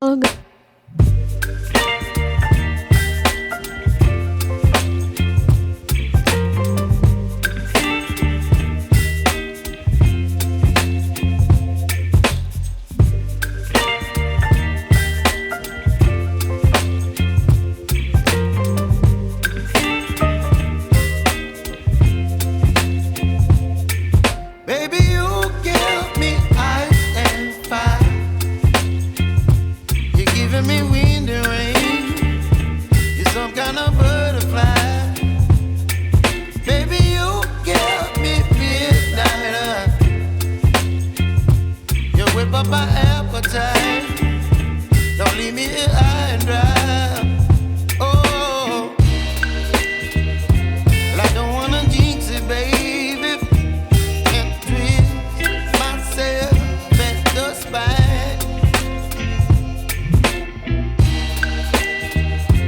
Halo, Baby, you give me ice and fire. You're giving me wind and rain. You're some kind of butterfly. Baby, you give me midnight. You whip up my appetite. Don't leave me here high and dry. Oh, well, I don't wanna jinx it, baby. Can't twist myself at the spine.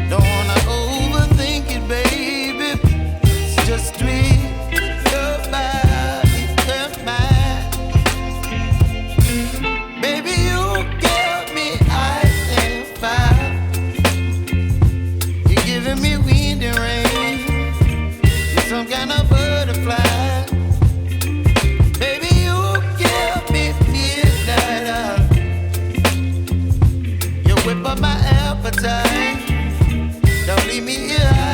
Don't wanna overthink it, baby. It's just twist your body and mine. Baby, you give me ice and fire. You're giving me wind and rain. You're some kind of butterfly. Baby, you give me midnight. You whip up my appetite. Don't leave me here.